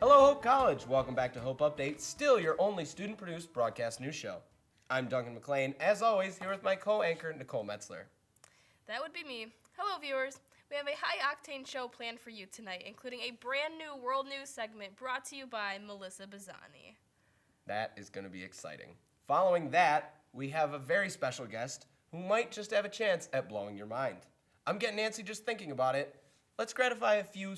Hello, Hope College. Welcome back to Hope Update, still your only student-produced broadcast news show. I'm Duncan McLean, as always, here with my co-anchor, Nicole Metzler. That would be me. Hello, viewers. We have a high-octane show planned for you tonight, including a brand new world news segment brought to you by Melissa Bazzani. That is going to be exciting. Following that, we have a very special guest who might just have a chance at blowing your mind. I'm getting antsy just thinking about it. Let's gratify a few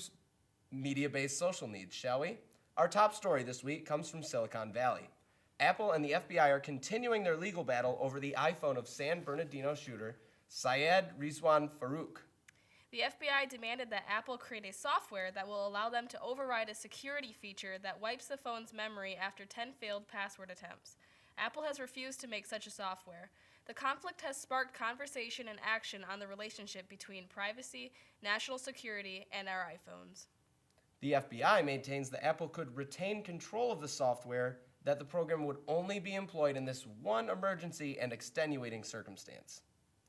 media-based social needs, shall we? Our top story this week comes from Silicon Valley. Apple and the FBI are continuing their legal battle over the iPhone of San Bernardino shooter Syed Rizwan Farouk. The FBI demanded that Apple create a software that will allow them to override a security feature that wipes the phone's memory after 10 failed password attempts. Apple has refused to make such a software. The conflict has sparked conversation and action on the relationship between privacy, national security, and our iPhones. The FBI maintains that Apple could retain control of the software, that the program would only be employed in this one emergency and extenuating circumstance.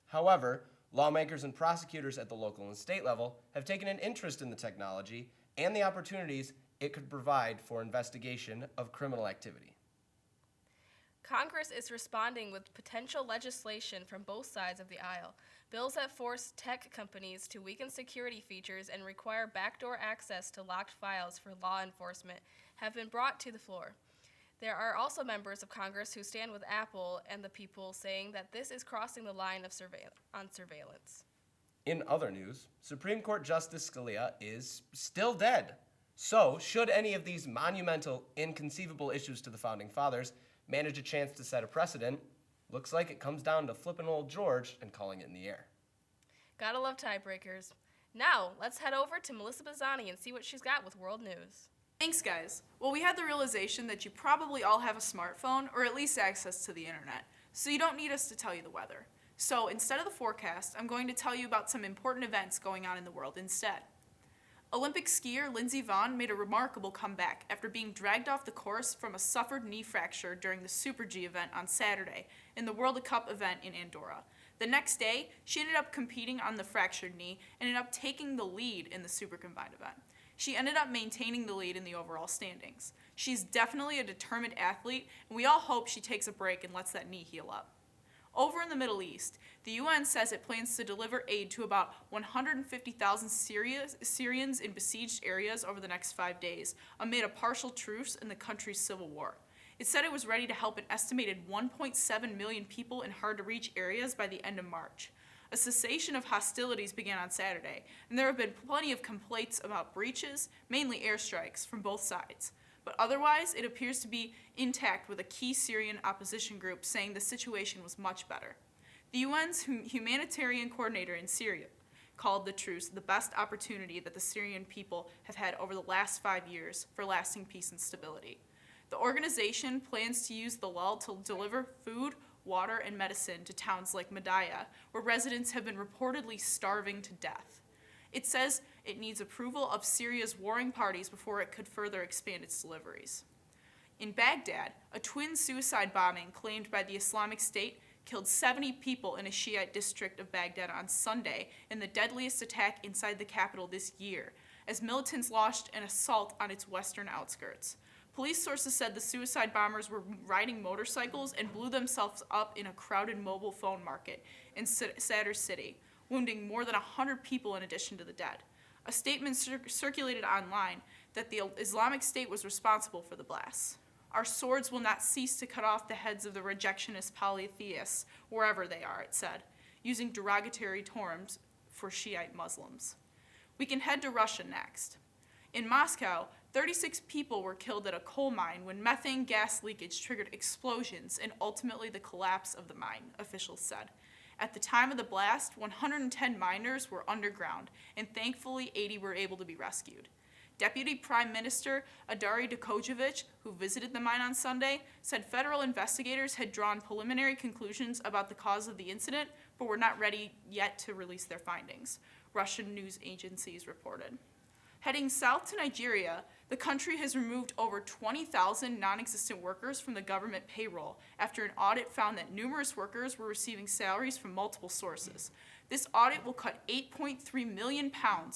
However, lawmakers and prosecutors at the local and state level have taken an interest in the technology and the opportunities it could provide for investigation of criminal activity. Congress is responding with potential legislation from both sides of the aisle. Bills that force tech companies to weaken security features and require backdoor access to locked files for law enforcement have been brought to the floor. There are also members of Congress who stand with Apple and the people, saying that this is crossing the line of surveillance. In other news, Supreme Court Justice Scalia is still dead. So, should any of these monumental, inconceivable issues to the Founding Fathers manage a chance to set a precedent, looks like it comes down to flipping old George and calling it in the air. Gotta love tiebreakers. Now, let's head over to Melissa Bazzani and see what she's got with world news. Thanks, guys. Well, we had the realization that you probably all have a smartphone or at least access to the internet, so you don't need us to tell you the weather. So instead of the forecast, I'm going to tell you about some important events going on in the world instead. Olympic skier Lindsey Vonn made a remarkable comeback after being dragged off the course from a suffered knee fracture during the Super G event on Saturday in the World Cup event in Andorra. The next day, she ended up competing on the fractured knee and ended up taking the lead in the Super Combined event. She ended up maintaining the lead in the overall standings. She's definitely a determined athlete, and we all hope she takes a break and lets that knee heal up. Over in the Middle East, the UN says it plans to deliver aid to about 150,000 Syrians in besieged areas over the next 5 days, amid a partial truce in the country's civil war. It said it was ready to help an estimated 1.7 million people in hard-to-reach areas by the end of March. A cessation of hostilities began on Saturday, and there have been plenty of complaints about breaches, mainly airstrikes, from both sides. But otherwise, it appears to be intact, with a key Syrian opposition group saying the situation was much better. The UN's humanitarian coordinator in Syria called the truce the best opportunity that the Syrian people have had over the last 5 years for lasting peace and stability. The organization plans to use the lull to deliver food, water, and medicine to towns like Madaya, where residents have been reportedly starving to death. It says it needs approval of Syria's warring parties before it could further expand its deliveries. In Baghdad, a twin suicide bombing claimed by the Islamic State killed 70 people in a Shiite district of Baghdad on Sunday in the deadliest attack inside the capital this year, as militants launched an assault on its western outskirts. Police sources said the suicide bombers were riding motorcycles and blew themselves up in a crowded mobile phone market in Sadr City, wounding more than 100 people in addition to the dead. A statement circulated online that the Islamic State was responsible for the blasts. Our swords will not cease to cut off the heads of the rejectionist polytheists, wherever they are, it said, using derogatory terms for Shiite Muslims. We can head to Russia next. In Moscow, 36 people were killed at a coal mine when methane gas leakage triggered explosions and ultimately the collapse of the mine, officials said. At the time of the blast, 110 miners were underground, and thankfully 80 were able to be rescued. Deputy Prime Minister Andriy Dukhovich, who visited the mine on Sunday, said federal investigators had drawn preliminary conclusions about the cause of the incident, but were not ready yet to release their findings, Russian news agencies reported. Heading south to Nigeria, the country has removed over 20,000 non-existent workers from the government payroll after an audit found that numerous workers were receiving salaries from multiple sources. This audit will cut £8.3 million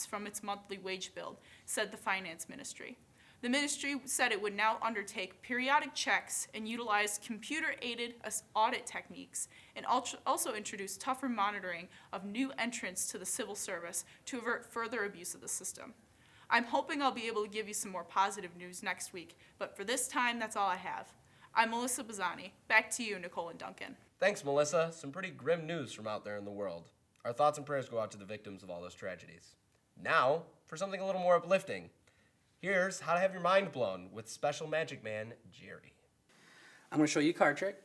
from its monthly wage bill, said the finance ministry. The ministry said it would now undertake periodic checks and utilize computer-aided audit techniques, and also introduce tougher monitoring of new entrants to the civil service to avert further abuse of the system. I'm hoping I'll be able to give you some more positive news next week, but for this time, that's all I have. I'm Melissa Bazzani. Back to you, Nicole and Duncan. Thanks, Melissa. Some pretty grim news from out there in the world. Our thoughts and prayers go out to the victims of all those tragedies. Now, for something a little more uplifting. Here's How to Have Your Mind Blown with special magic man, Jerry. I'm going to show you a card trick.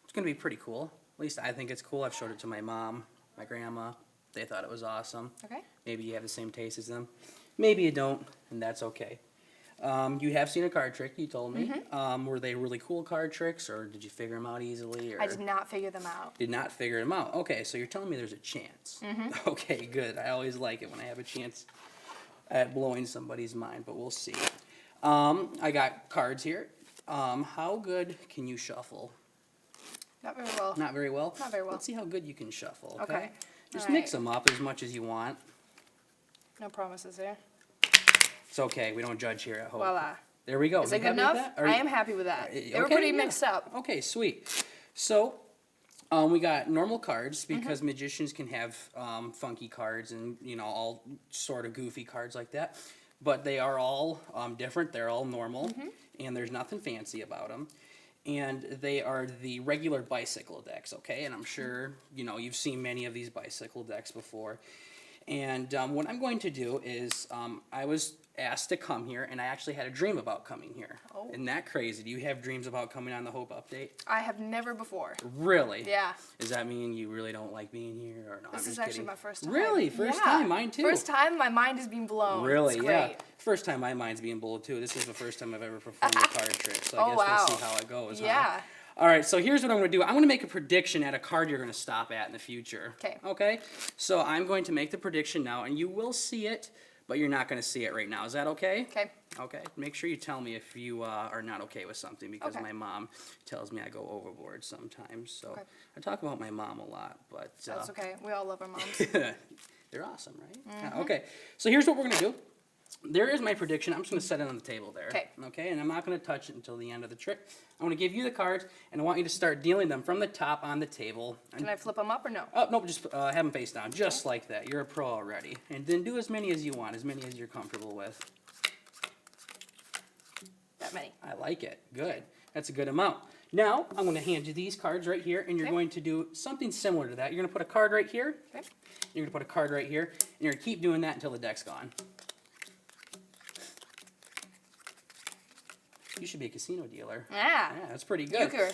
It's going to be pretty cool. At least I think it's cool. I've showed it to my mom, my grandma. They thought it was awesome. Okay. Maybe you have the same taste as them. Maybe you don't, and that's okay. You have seen a card trick, you told me. Were they really cool card tricks, or did you figure them out easily? Or I did not figure them out. did not figure them out. Okay, so you're telling me there's a chance. Okay, good. I always like it when I have a chance at blowing somebody's mind, but we'll see. I got cards here. How good can you shuffle? Not very well. Not very well? Not very well. Let's see how good you can shuffle, okay? Okay. Just All mix right. them up as much as you want. No promises here. It's okay. We don't judge here at home. Voila. There we go. Is You it good happy with enough? that? Are I you- am happy with that. They were okay, pretty yeah. mixed up. Okay, sweet. So, we got normal cards because Mm-hmm. magicians can have funky cards and, all sort of goofy cards like that. But they are all different. They're all normal, Mm-hmm. and there's nothing fancy about them. And they are the regular bicycle decks, okay? And I'm sure, you've seen many of these bicycle decks before. And what I'm going to do is, I was asked to come here, and I actually had a dream about coming here. Oh. Isn't that crazy? Do you have dreams about coming on the Hope Update? I have never before. Really? Yeah. Does that mean you really don't like being here, or no? I'm This is just actually kidding. my first time. Really? First Yeah. time? Mine too. First time, my mind is being blown. Really? It's Yeah. great. First time my mind's being blown too. This is the first time I've ever performed a card trick, so I Oh, guess wow. we'll see how it goes. Yeah. Huh? All right. So here's what I'm going to do. I'm going to make a prediction at a card you're going to stop at in the future. 'Kay. Okay. So I'm going to make the prediction now, and you will see it, but you're not going to see it right now. Is that okay? Okay. Okay. Make sure you tell me if you are not okay with something, because Okay. my mom tells me I go overboard sometimes. So Okay. I talk about my mom a lot, but That's okay. We all love our moms. they're awesome, right? Mm-hmm. Yeah, okay. So here's what we're gonna do. There is my prediction. I'm just gonna set it on the table there. 'Kay. Okay. And I'm not gonna touch it until the end of the trick. I'm gonna give you the cards, and I want you to start dealing them from the top on the table. Can I flip them up or no? Oh, no, just have them face down, just like that. You're a pro already. And then do as many as you want, as many as you're comfortable with. That many. I like it. Good. That's a good amount. Now, I'm going to hand you these cards right here, and you're Okay. going to do something similar to that. You're going to put a card right here. Okay. You're going to put a card right here, and you're going to keep doing that until the deck's gone. You should be a casino dealer. Ah. Yeah, that's pretty good. Euchre.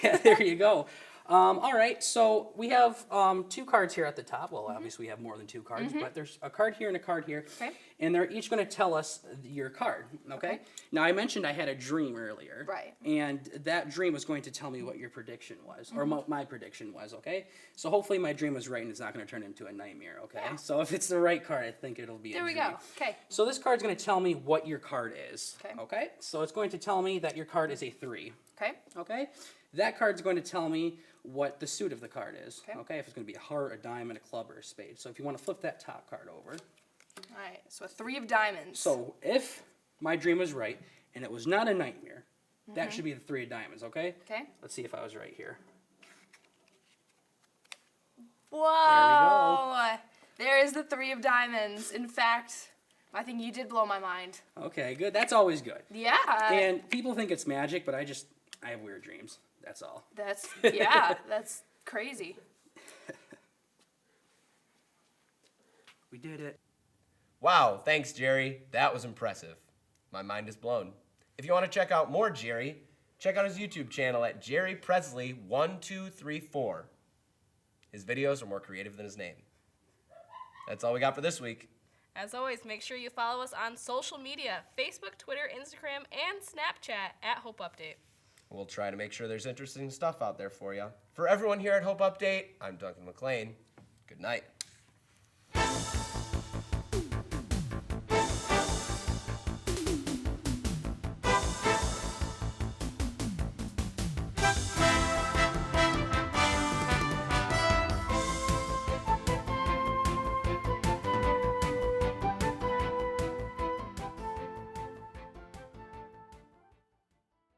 Yeah, there you go. All right, so we have two cards here at the top. Well, obviously we have more than two cards, but there's a card here and a card here. Okay. And they're each going to tell us your card, okay? Okay. Now, I mentioned I had a dream earlier. Right. And that dream was going to tell me what your prediction was, or my prediction was, okay? So hopefully my dream was right and it's not going to turn into a nightmare, okay? Yeah. So if it's the right card, I think it'll be There a we dream. go. Okay. So this card's going to tell me what your card is. Okay. Okay? So it's going to tell me that your card is a 3. Okay. Okay? That card's going to tell me what the suit of the card is. Okay. If it's going to be a heart, a diamond, a club, or a spade. So if you want to flip that top card over. All right. So a 3 of diamonds. So if my dream was right and it was not a nightmare, that should be the 3 of diamonds, okay? Okay. Let's see if I was right here. Whoa. There is the 3 of diamonds. In fact, I think you did blow my mind. Okay, good. That's always good. Yeah. And people think it's magic, but I have weird dreams. That's all. That's, yeah, that's crazy. We did it. Wow, thanks, Jerry. That was impressive. My mind is blown. If you want to check out more Jerry, check out his YouTube channel at Jerry Presley 1234. His videos are more creative than his name. That's all we got for this week. As always, make sure you follow us on social media, Facebook, Twitter, Instagram, and Snapchat at Hope Update. We'll try to make sure there's interesting stuff out there for you. For everyone here at Hope Update, I'm Duncan McLean. Good night.